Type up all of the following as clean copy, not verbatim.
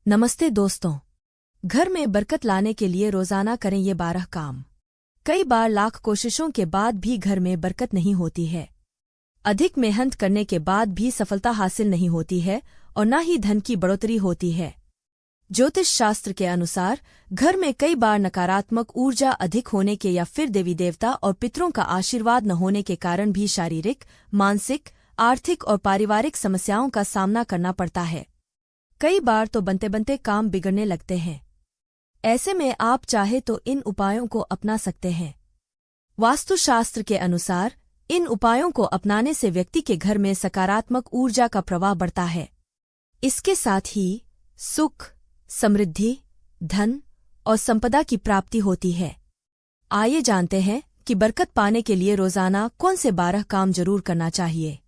नमस्ते दोस्तों। घर में बरकत लाने के लिए रोजाना करें ये 12 काम। कई बार लाख कोशिशों के बाद भी घर में बरकत नहीं होती है। अधिक मेहनत करने के बाद भी सफलता हासिल नहीं होती है और न ही धन की बढ़ोतरी होती है। ज्योतिष शास्त्र के अनुसार घर में कई बार नकारात्मक ऊर्जा अधिक होने के या फिर देवी देवता और पितरों का आशीर्वाद न होने के कारण भी शारीरिक, मानसिक, आर्थिक और पारिवारिक समस्याओं का सामना करना पड़ता है। कई बार तो बनते बनते काम बिगड़ने लगते हैं। ऐसे में आप चाहे तो इन उपायों को अपना सकते हैं। वास्तुशास्त्र के अनुसार इन उपायों को अपनाने से व्यक्ति के घर में सकारात्मक ऊर्जा का प्रवाह बढ़ता है। इसके साथ ही सुख, समृद्धि, धन और संपदा की प्राप्ति होती है। आइए जानते हैं कि बरकत पाने के लिए रोजाना कौन से 12 काम जरूर करना चाहिए।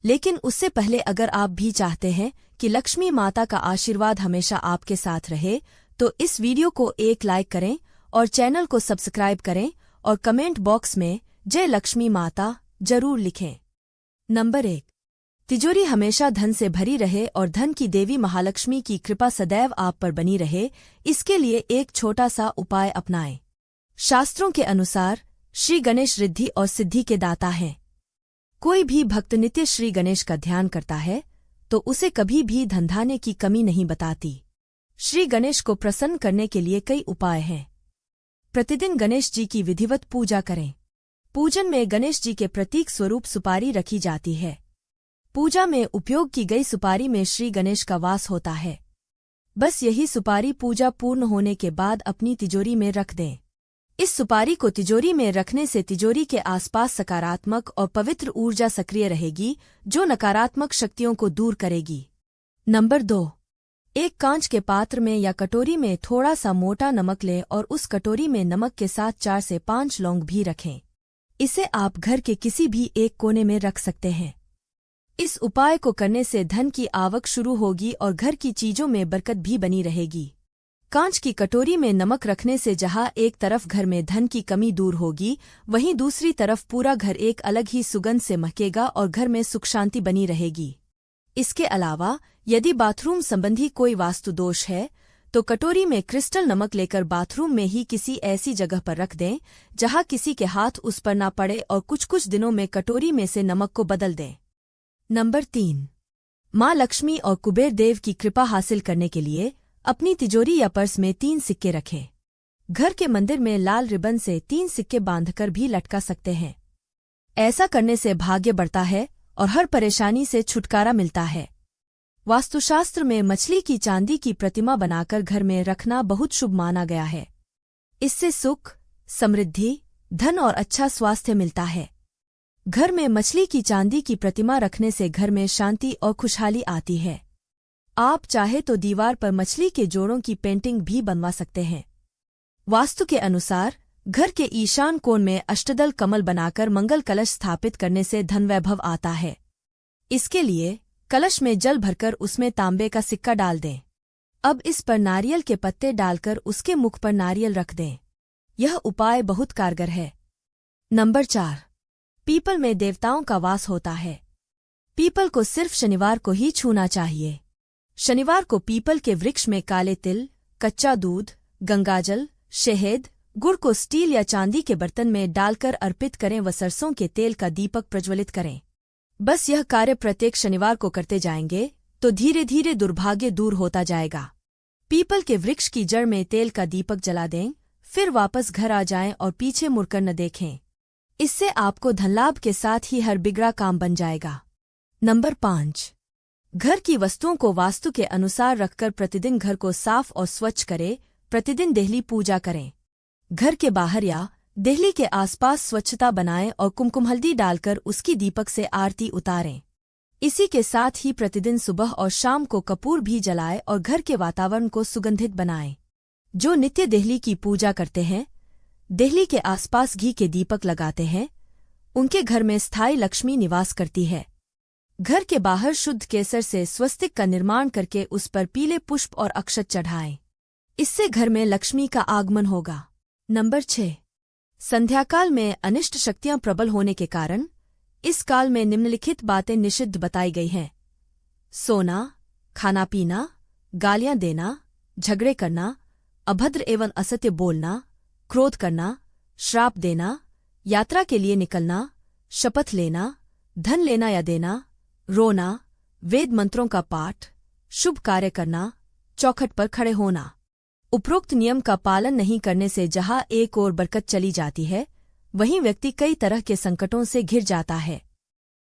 लेकिन उससे पहले अगर आप भी चाहते हैं कि लक्ष्मी माता का आशीर्वाद हमेशा आपके साथ रहे तो इस वीडियो को एक लाइक करें और चैनल को सब्सक्राइब करें और कमेंट बॉक्स में जय लक्ष्मी माता जरूर लिखें। नंबर 1, तिजोरी हमेशा धन से भरी रहे और धन की देवी महालक्ष्मी की कृपा सदैव आप पर बनी रहे, इसके लिए एक छोटा सा उपाय अपनाएं। शास्त्रों के अनुसार श्री गणेश रिद्धि और सिद्धि के दाता हैं। कोई भी भक्त नित्य श्री गणेश का ध्यान करता है तो उसे कभी भी धनधान्य की कमी नहीं बताती। श्री गणेश को प्रसन्न करने के लिए कई उपाय हैं। प्रतिदिन गणेश जी की विधिवत पूजा करें। पूजन में गणेश जी के प्रतीक स्वरूप सुपारी रखी जाती है। पूजा में उपयोग की गई सुपारी में श्री गणेश का वास होता है। बस यही सुपारी पूजा पूर्ण होने के बाद अपनी तिजोरी में रख दें। इस सुपारी को तिजोरी में रखने से तिजोरी के आसपास सकारात्मक और पवित्र ऊर्जा सक्रिय रहेगी, जो नकारात्मक शक्तियों को दूर करेगी। नंबर 2, एक कांच के पात्र में या कटोरी में थोड़ा सा मोटा नमक लें और उस कटोरी में नमक के साथ 4 से 5 लौंग भी रखें। इसे आप घर के किसी भी एक कोने में रख सकते हैं। इस उपाय को करने से धन की आवक शुरू होगी और घर की चीजों में बरकत भी बनी रहेगी। कांच की कटोरी में नमक रखने से जहां एक तरफ घर में धन की कमी दूर होगी, वहीं दूसरी तरफ पूरा घर एक अलग ही सुगंध से महकेगा और घर में सुख शांति बनी रहेगी। इसके अलावा यदि बाथरूम संबंधी कोई वास्तु दोष है तो कटोरी में क्रिस्टल नमक लेकर बाथरूम में ही किसी ऐसी जगह पर रख दें जहां किसी के हाथ उस पर ना पड़े और कुछ दिनों में कटोरी में से नमक को बदल दें। नंबर 3, माँ लक्ष्मी और कुबेर देव की कृपा हासिल करने के लिए अपनी तिजोरी या पर्स में 3 सिक्के रखें। घर के मंदिर में लाल रिबन से 3 सिक्के बांधकर भी लटका सकते हैं। ऐसा करने से भाग्य बढ़ता है और हर परेशानी से छुटकारा मिलता है। वास्तुशास्त्र में मछली की चांदी की प्रतिमा बनाकर घर में रखना बहुत शुभ माना गया है। इससे सुख, समृद्धि, धन और अच्छा स्वास्थ्य मिलता है। घर में मछली की चांदी की प्रतिमा रखने से घर में शांति और खुशहाली आती है। आप चाहे तो दीवार पर मछली के जोड़ों की पेंटिंग भी बनवा सकते हैं। वास्तु के अनुसार घर के ईशान कोण में अष्टदल कमल बनाकर मंगल कलश स्थापित करने से धन वैभव आता है। इसके लिए कलश में जल भरकर उसमें तांबे का सिक्का डाल दें। अब इस पर नारियल के पत्ते डालकर उसके मुख पर नारियल रख दें। यह उपाय बहुत कारगर है। नंबर 4, पीपल में देवताओं का वास होता है। पीपल को सिर्फ शनिवार को ही छूना चाहिए। शनिवार को पीपल के वृक्ष में काले तिल, कच्चा दूध, गंगाजल, शहद, गुड़ को स्टील या चांदी के बर्तन में डालकर अर्पित करें व सरसों के तेल का दीपक प्रज्वलित करें। बस यह कार्य प्रत्येक शनिवार को करते जाएंगे तो धीरे धीरे दुर्भाग्य दूर होता जाएगा। पीपल के वृक्ष की जड़ में तेल का दीपक जला दें, फिर वापस घर आ जाएं और पीछे मुड़कर न देखें। इससे आपको धनलाभ के साथ ही हर बिगड़ा काम बन जाएगा। नंबर 5, घर की वस्तुओं को वास्तु के अनुसार रखकर प्रतिदिन घर को साफ और स्वच्छ करें। प्रतिदिन देहली पूजा करें। घर के बाहर या देहली के आसपास स्वच्छता बनाएं और कुमकुम हल्दी डालकर उसकी दीपक से आरती उतारें। इसी के साथ ही प्रतिदिन सुबह और शाम को कपूर भी जलाएं और घर के वातावरण को सुगंधित बनाएं। जो नित्य देहली की पूजा करते हैं, देहली के आसपास घी के दीपक लगाते हैं, उनके घर में स्थायी लक्ष्मी निवास करती है। घर के बाहर शुद्ध केसर से स्वस्तिक का निर्माण करके उस पर पीले पुष्प और अक्षत चढ़ाएं। इससे घर में लक्ष्मी का आगमन होगा। नंबर 6, संध्याकाल में अनिष्ट शक्तियां प्रबल होने के कारण इस काल में निम्नलिखित बातें निषिद्ध बताई गई हैं। सोना, खाना पीना, गालियां देना, झगड़े करना, अभद्र एवं असत्य बोलना, क्रोध करना, श्राप देना, यात्रा के लिए निकलना, शपथ लेना, धन लेना या देना, रोना, वेद मंत्रों का पाठ, शुभ कार्य करना, चौखट पर खड़े होना। उपरोक्त नियम का पालन नहीं करने से जहां एक ओर बरकत चली जाती है, वहीं व्यक्ति कई तरह के संकटों से घिर जाता है।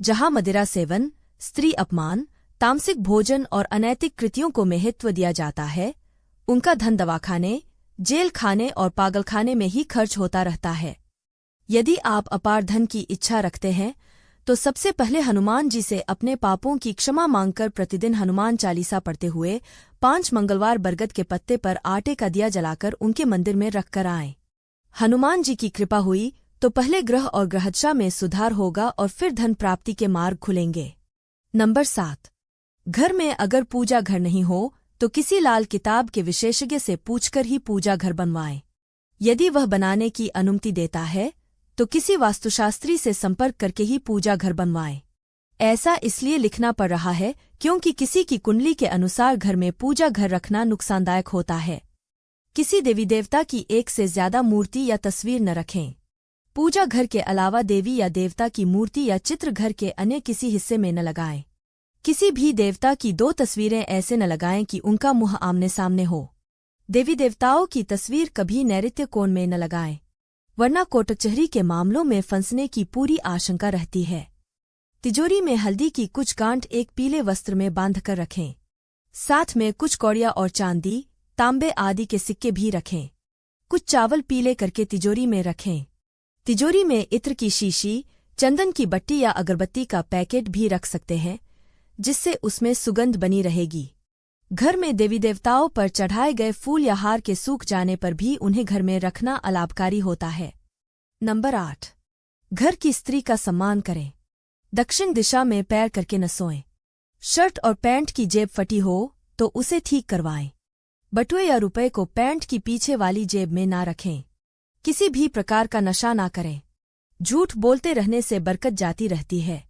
जहां मदिरा सेवन, स्त्री अपमान, तामसिक भोजन और अनैतिक कृतियों को महत्व दिया जाता है, उनका धन दवाखाने, जेल खाने और पागलखाने में ही खर्च होता रहता है। यदि आप अपार धन की इच्छा रखते हैं तो सबसे पहले हनुमान जी से अपने पापों की क्षमा मांगकर प्रतिदिन हनुमान चालीसा पढ़ते हुए 5 मंगलवार बरगद के पत्ते पर आटे का दिया जलाकर उनके मंदिर में रखकर आएं। हनुमान जी की कृपा हुई तो पहले ग्रह और ग्रहदशा में सुधार होगा और फिर धन प्राप्ति के मार्ग खुलेंगे। नंबर 7। घर में अगर पूजा घर नहीं हो तो किसी लाल किताब के विशेषज्ञ से पूछकर ही पूजा घर बनवाएं। यदि वह बनाने की अनुमति देता है तो किसी वास्तुशास्त्री से संपर्क करके ही पूजा घर बनवाएं। ऐसा इसलिए लिखना पड़ रहा है क्योंकि किसी की कुंडली के अनुसार घर में पूजा घर रखना नुकसानदायक होता है। किसी देवी देवता की एक से ज्यादा मूर्ति या तस्वीर न रखें। पूजा घर के अलावा देवी या देवता की मूर्ति या चित्र घर के अन्य किसी हिस्से में न लगाएं। किसी भी देवता की 2 तस्वीरें ऐसे न लगाएं कि उनका मुंह आमने सामने हो। देवी देवताओं की तस्वीर कभी नैऋत्य कोण में न लगाएं, वरना कोटकचहरी के मामलों में फंसने की पूरी आशंका रहती है। तिजोरी में हल्दी की कुछ गांठ एक पीले वस्त्र में बांधकर रखें। साथ में कुछ कौड़िया और चांदी, तांबे आदि के सिक्के भी रखें। कुछ चावल पीले करके तिजोरी में रखें। तिजोरी में इत्र की शीशी, चंदन की बट्टी या अगरबत्ती का पैकेट भी रख सकते हैं, जिससे उसमें सुगंध बनी रहेगी। घर में देवी देवताओं पर चढ़ाए गए फूल या हार के सूख जाने पर भी उन्हें घर में रखना अलाभकारी होता है। नंबर 8। घर की स्त्री का सम्मान करें। दक्षिण दिशा में पैर करके न सोएं। शर्ट और पैंट की जेब फटी हो तो उसे ठीक करवाएं। बटुए या रुपए को पैंट की पीछे वाली जेब में ना रखें। किसी भी प्रकार का नशा ना करें। झूठ बोलते रहने से बरकत जाती रहती है।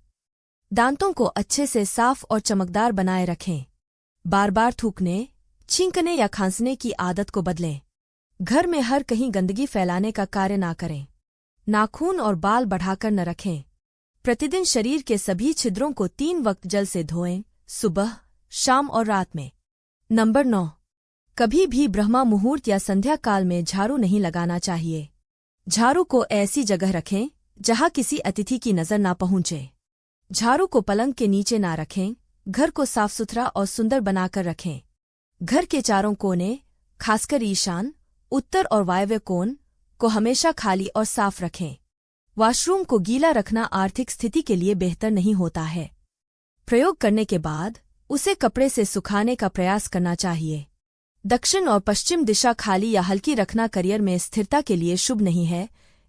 दांतों को अच्छे से साफ और चमकदार बनाए रखें। बार बार थूकने, छींकने या खांसने की आदत को बदलें। घर में हर कहीं गंदगी फैलाने का कार्य ना करें। नाखून और बाल बढ़ाकर न रखें। प्रतिदिन शरीर के सभी छिद्रों को 3 वक्त जल से धोएं, सुबह, शाम और रात में। नंबर 9। कभी भी ब्रह्मा मुहूर्त या संध्या काल में झाड़ू नहीं लगाना चाहिए। झाड़ू को ऐसी जगह रखें जहां किसी अतिथि की नजर ना पहुंचे। झाड़ू को पलंग के नीचे ना रखें। घर को साफ सुथरा और सुंदर बनाकर रखें। घर के चारों कोने, खासकर ईशान, उत्तर और वायव्य कोण को हमेशा खाली और साफ रखें। वॉशरूम को गीला रखना आर्थिक स्थिति के लिए बेहतर नहीं होता है। प्रयोग करने के बाद उसे कपड़े से सुखाने का प्रयास करना चाहिए। दक्षिण और पश्चिम दिशा खाली या हल्की रखना करियर में स्थिरता के लिए शुभ नहीं है,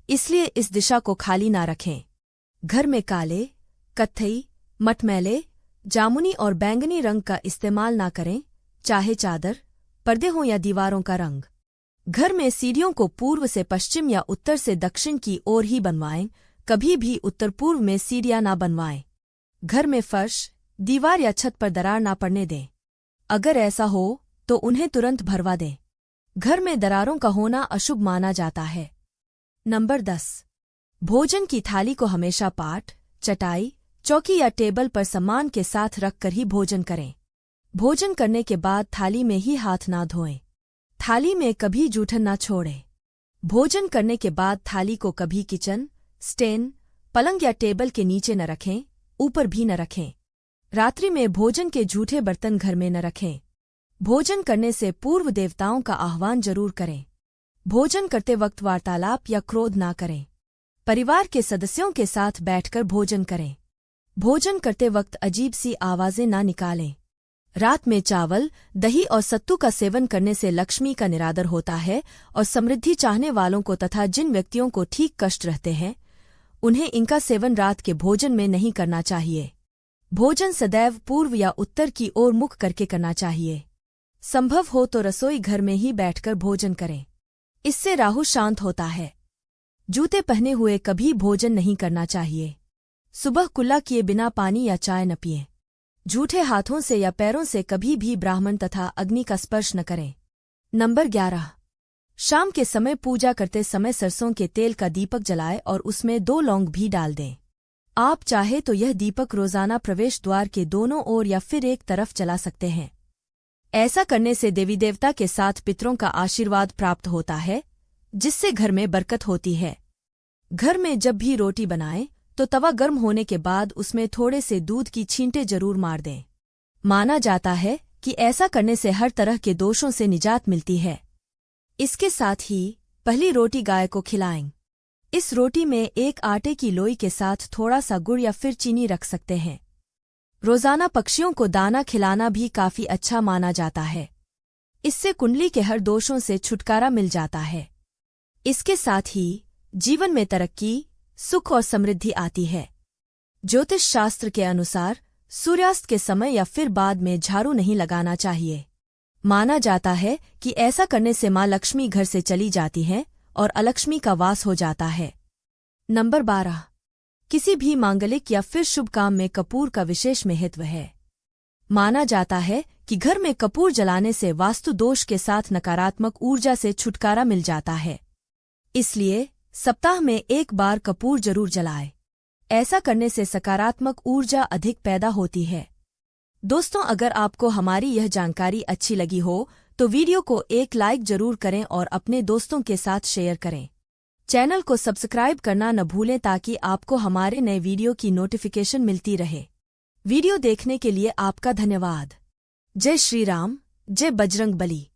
इसलिए इस दिशा को खाली ना रखें। घर में काले, कत्थई, मटमैले, जामुनी और बैंगनी रंग का इस्तेमाल ना करें, चाहे चादर, पर्दे हों या दीवारों का रंग। घर में सीढ़ियों को पूर्व से पश्चिम या उत्तर से दक्षिण की ओर ही बनवाएं, कभी भी उत्तर पूर्व में सीढ़ियां ना बनवाएं। घर में फर्श, दीवार या छत पर दरार ना पड़ने दें। अगर ऐसा हो तो उन्हें तुरंत भरवा दें। घर में दरारों का होना अशुभ माना जाता है। नंबर 10। भोजन की थाली को हमेशा पाट, चटाई, चौकी या टेबल पर सम्मान के साथ रखकर ही भोजन करें। भोजन करने के बाद थाली में ही हाथ ना धोएं। थाली में कभी जूठन ना छोड़ें। भोजन करने के बाद थाली को कभी किचन, स्टैंड, पलंग या टेबल के नीचे न रखें, ऊपर भी न रखें। रात्रि में भोजन के जूठे बर्तन घर में न रखें। भोजन करने से पूर्व देवताओं का आह्वान जरूर करें। भोजन करते वक्त वार्तालाप या क्रोध ना करें। परिवार के सदस्यों के साथ बैठकर भोजन करें। भोजन करते वक्त अजीब सी आवाजें ना निकालें। रात में चावल, दही और सत्तू का सेवन करने से लक्ष्मी का निरादर होता है और समृद्धि चाहने वालों को तथा जिन व्यक्तियों को ठीक कष्ट रहते हैं, उन्हें इनका सेवन रात के भोजन में नहीं करना चाहिए। भोजन सदैव पूर्व या उत्तर की ओर मुख करके करना चाहिए। संभव हो तो रसोई घर में ही बैठकर भोजन करें। इससे राहु शांत होता है। जूते पहने हुए कभी भोजन नहीं करना चाहिए। सुबह कुल्ला किए बिना पानी या चाय न पिएं। झूठे हाथों से या पैरों से कभी भी ब्राह्मण तथा अग्नि का स्पर्श न करें। नंबर 11। शाम के समय पूजा करते समय सरसों के तेल का दीपक जलाएं और उसमें 2 लौंग भी डाल दें। आप चाहे तो यह दीपक रोजाना प्रवेश द्वार के दोनों ओर या फिर एक तरफ जला सकते हैं। ऐसा करने से देवी देवता के साथ पितरों का आशीर्वाद प्राप्त होता है, जिससे घर में बरकत होती है। घर में जब भी रोटी बनाएं तो तवा गर्म होने के बाद उसमें थोड़े से दूध की छींटे जरूर मार दें। माना जाता है कि ऐसा करने से हर तरह के दोषों से निजात मिलती है। इसके साथ ही पहली रोटी गाय को खिलाएं। इस रोटी में एक आटे की लोई के साथ थोड़ा सा गुड़ या फिर चीनी रख सकते हैं। रोजाना पक्षियों को दाना खिलाना भी काफी अच्छा माना जाता है। इससे कुंडली के हर दोषों से छुटकारा मिल जाता है। इसके साथ ही जीवन में तरक्की, सुख और समृद्धि आती है। ज्योतिष शास्त्र के अनुसार सूर्यास्त के समय या फिर बाद में झाड़ू नहीं लगाना चाहिए। माना जाता है कि ऐसा करने से माँ लक्ष्मी घर से चली जाती हैं और अलक्ष्मी का वास हो जाता है। नंबर 12। किसी भी मांगलिक या फिर शुभ काम में कपूर का विशेष महत्व है। माना जाता है कि घर में कपूर जलाने से वास्तु दोष के साथ नकारात्मक ऊर्जा से छुटकारा मिल जाता है। इसलिए सप्ताह में एक बार कपूर जरूर जलाएं। ऐसा करने से सकारात्मक ऊर्जा अधिक पैदा होती है। दोस्तों, अगर आपको हमारी यह जानकारी अच्छी लगी हो तो वीडियो को एक लाइक जरूर करें और अपने दोस्तों के साथ शेयर करें। चैनल को सब्सक्राइब करना न भूलें ताकि आपको हमारे नए वीडियो की नोटिफिकेशन मिलती रहे। वीडियो देखने के लिए आपका धन्यवाद। जय श्री राम, जय बजरंग बली।